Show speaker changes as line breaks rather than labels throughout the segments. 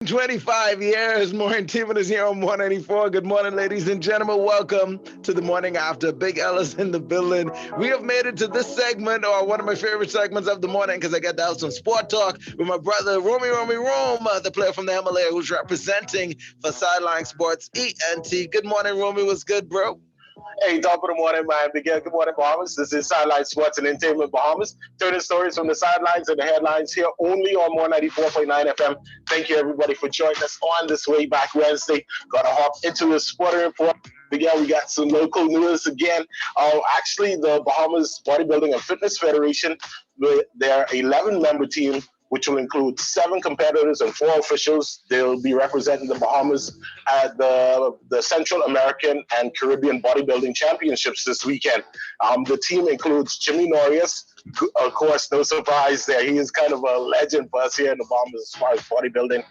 25 years. Maureen Teeman is here on 184. Good morning, ladies and gentlemen. Welcome to the morning after. Big Ella's in the building. We have made it to this segment, or one of my favorite segments of the morning, because I get to have some sport talk with my brother, Romy Rome, the player from the Himalaya who's representing for Sideline Sports ENT. Good morning, Romy. What's good, bro?
Hey, top of the morning, man. Miguel, good morning, Bahamas. This is Sideline Sports and Entertainment Bahamas. Turning stories from the sidelines and the headlines here only on 194.9 FM. Thank you, everybody, for joining us on this way back Wednesday. Got to hop into the sporting report. Miguel, we got some local news again. Actually, the Bahamas Bodybuilding and Fitness Federation, their 11-member team, which will include 7 competitors and 4 officials. They'll be representing the Bahamas at the Central American and Caribbean Bodybuilding Championships this weekend. The team includes Jimmy Norias. Of course, no surprise there. He is kind of a legend for us here in the Bahamas as far as bodybuilding.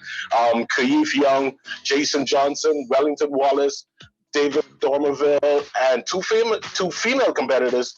Kaif Young, Jason Johnson, Wellington Wallace, David Dormerville, and two female competitors,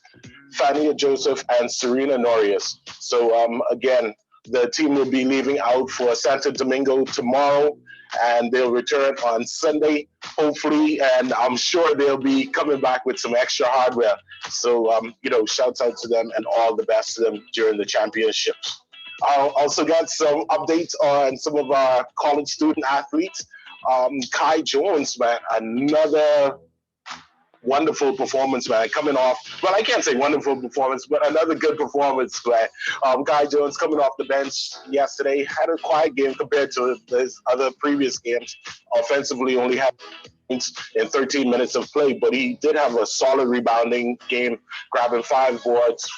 Fania Joseph and Serena Norias. So again, the team will be leaving out for Santo Domingo tomorrow, and they'll return on Sunday, hopefully, and I'm sure they'll be coming back with some extra hardware. So, shouts out to them and all the best to them during the championships. I also got some updates on some of our college student athletes. Kai Jones, man, another wonderful performance, man. Coming off, well, I can't say wonderful performance, but another good performance, man. Guy Jones coming off the bench yesterday had a quiet game compared to his other previous games. Offensively, only had points in 13 minutes of play, but he did have a solid rebounding game, grabbing 5 boards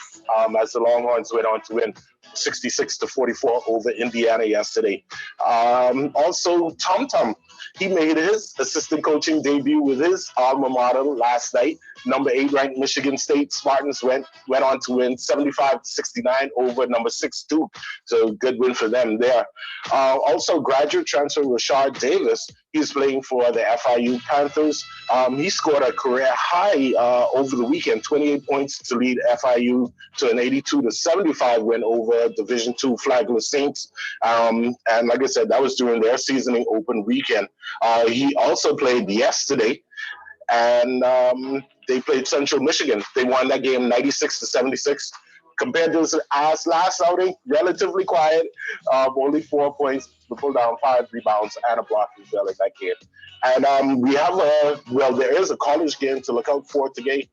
as the Longhorns went on to win 66-44 over Indiana yesterday. Also, Tom Tom, he made his assistant coaching debut with his alma mater last night. Number 8 ranked Michigan State Spartans went on to win 75-69 over number 6 Duke. So good win for them there. Also, graduate transfer Rashard Davis, he's playing for the FIU Panthers. He scored a career high over the weekend, 28 points to lead FIU to an 82-75 win over Division II Flagler Saints. And like I said, that was during their seasoning open weekend. He also played yesterday, and they played Central Michigan. They won that game 96-76. Compared to his last outing, relatively quiet. Only 4 points, pulled down 5 rebounds and a block as well in that game. And we have there is a college game to look out for today.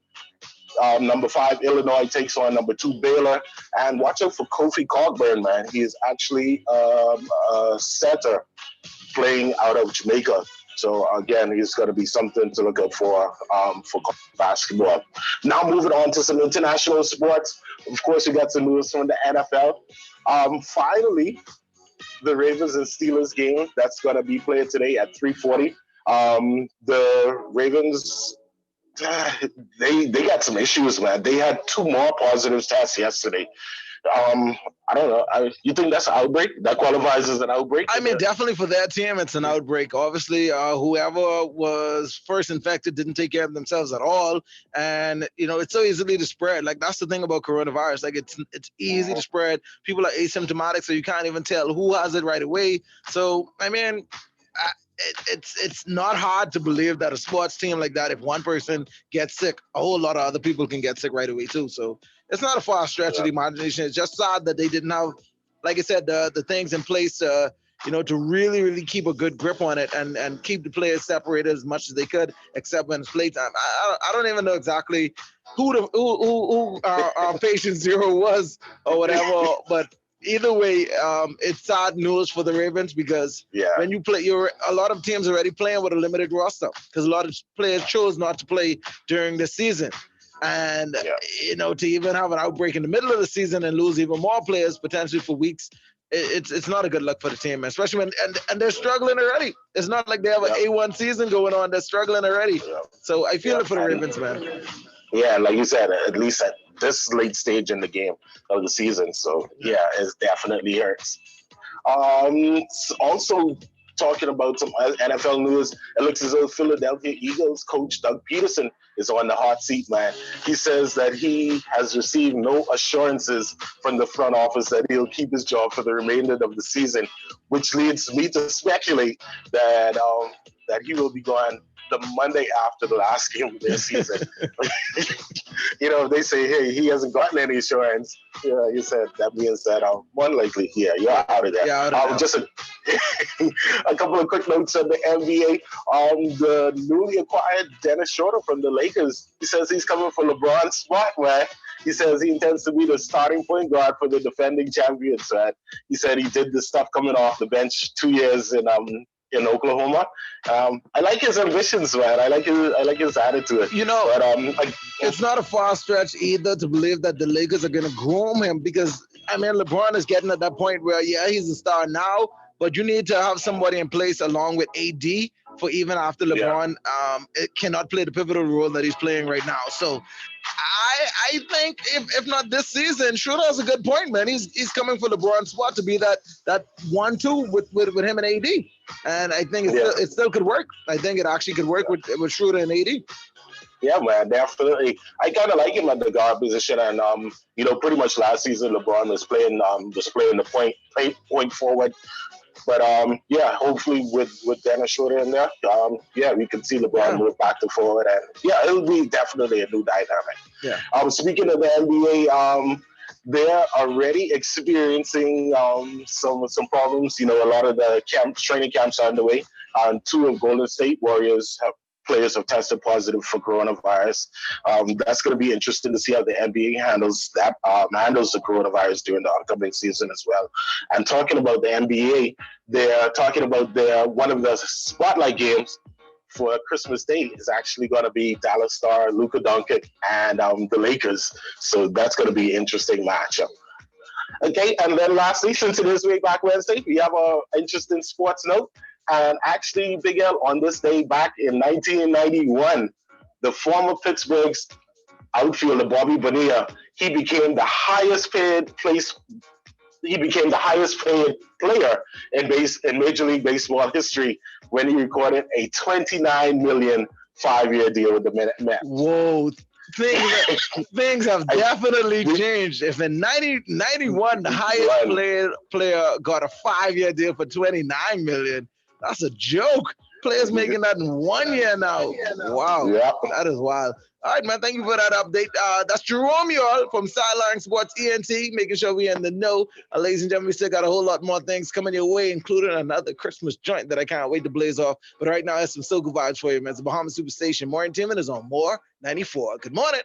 Number 5, Illinois takes on number 2, Baylor. And watch out for Kofi Cogburn, man. He is actually a setter playing out of Jamaica. So, again, he's going to be something to look out for basketball. Now, moving on to some international sports. Of course, we got some news from the NFL. Finally, the Ravens and Steelers game that's going to be played today at 3:40. The Ravens, they got some issues, man. They had 2 more positive tests yesterday. I don't know. You think that's an outbreak? That qualifies as an outbreak?
I mean, definitely for that team, it's an outbreak. Obviously, whoever was first infected didn't take care of themselves at all, and it's so easily to spread. Like, that's the thing about coronavirus. Like, it's easy to spread. People are asymptomatic, so you can't even tell who has it right away. So, I mean, it's not hard to believe that a sports team like that, if one person gets sick, a whole lot of other people can get sick right away too. So it's not a far stretch of the imagination. It's just sad that they didn't have, like I said, the things in place to really, really keep a good grip on it and keep the players separated as much as they could, except when it's playtime. I don't even know exactly who our patient 0 was or whatever, but either way, it's sad news for the Ravens because when you play, a lot of teams already playing with a limited roster because a lot of players chose not to play during the season. And, to even have an outbreak in the middle of the season and lose even more players potentially for weeks, it's not a good look for the team, especially when and they're struggling already. It's not like they have an A1 season going on. They're struggling already. So I feel it for the Ravens, man.
Yeah, like you said, at least at this late stage in the game of the season. So, it definitely hurts. Also, Talking about some NFL news, it looks as though Philadelphia Eagles coach Doug Peterson is on the hot seat, man. He says that he has received no assurances from the front office that he'll keep his job for the remainder of the season, which leads me to speculate that he will be gone the Monday after the last game of their season. If they say, hey, he hasn't gotten any assurance, he said, that means that more likely, you're out of there. Just a couple of quick notes on the NBA. The newly acquired Dennis Schroeder from the Lakers, he says he's coming for LeBron's spot, man. He says he intends to be the starting point guard for the defending champions, man. He said he did this stuff coming off the bench 2 years in Oklahoma. I like his ambitions, man. I like his attitude. But,
it's not a far stretch either to believe that the Lakers are going to groom him, because LeBron is getting at that point where he's a star now, but you need to have somebody in place along with AD for even after LeBron it cannot play the pivotal role that he's playing right now. So I think if not this season, Schroeder has a good point, man. He's coming for LeBron's spot to be that 1-2 with him and AD, and I think it still could work. I think it actually could work with Schroeder and AD.
Yeah, man, definitely. I kind of like him at the guard position, and pretty much last season LeBron was playing the point forward. But hopefully with Dennis Schroeder in there, we can see LeBron move back to forward, and it'll be definitely a new dynamic.
Yeah.
Speaking of the NBA, they're already experiencing some problems. A lot of the training camps are underway, and 2 of Golden State Warriors players have tested positive for coronavirus. That's going to be interesting to see how the NBA handles the coronavirus during the upcoming season as well. And talking about the NBA, they're talking about one of the spotlight games for Christmas Day is actually going to be Dallas star Luka Doncic and the Lakers. So that's going to be an interesting matchup. Okay, and then lastly, since it is Way Back Wednesday, we have an interesting sports note. And actually, Big L, on this day back in 1991, the former Pittsburgh's outfielder Bobby Bonilla, he became the highest paid player in Major League Baseball history when he recorded a $29 million 5-year deal with the Mets.
Whoa. Things have definitely changed. If in 91 the highest player got a 5-year deal for $29 million, that's a joke. Players making that in 1 year now. Wow, that is wild. All right, man, thank you for that update. That's Jerome, y'all, from Sideline Sports ENT, making sure we're in the know. Ladies and gentlemen, we still got a whole lot more things coming your way, including another Christmas joint that I can't wait to blaze off. But right now, I have some so good vibes for you, man. It's the Bahamas Superstation. More Entertainment is on More 94. Good morning.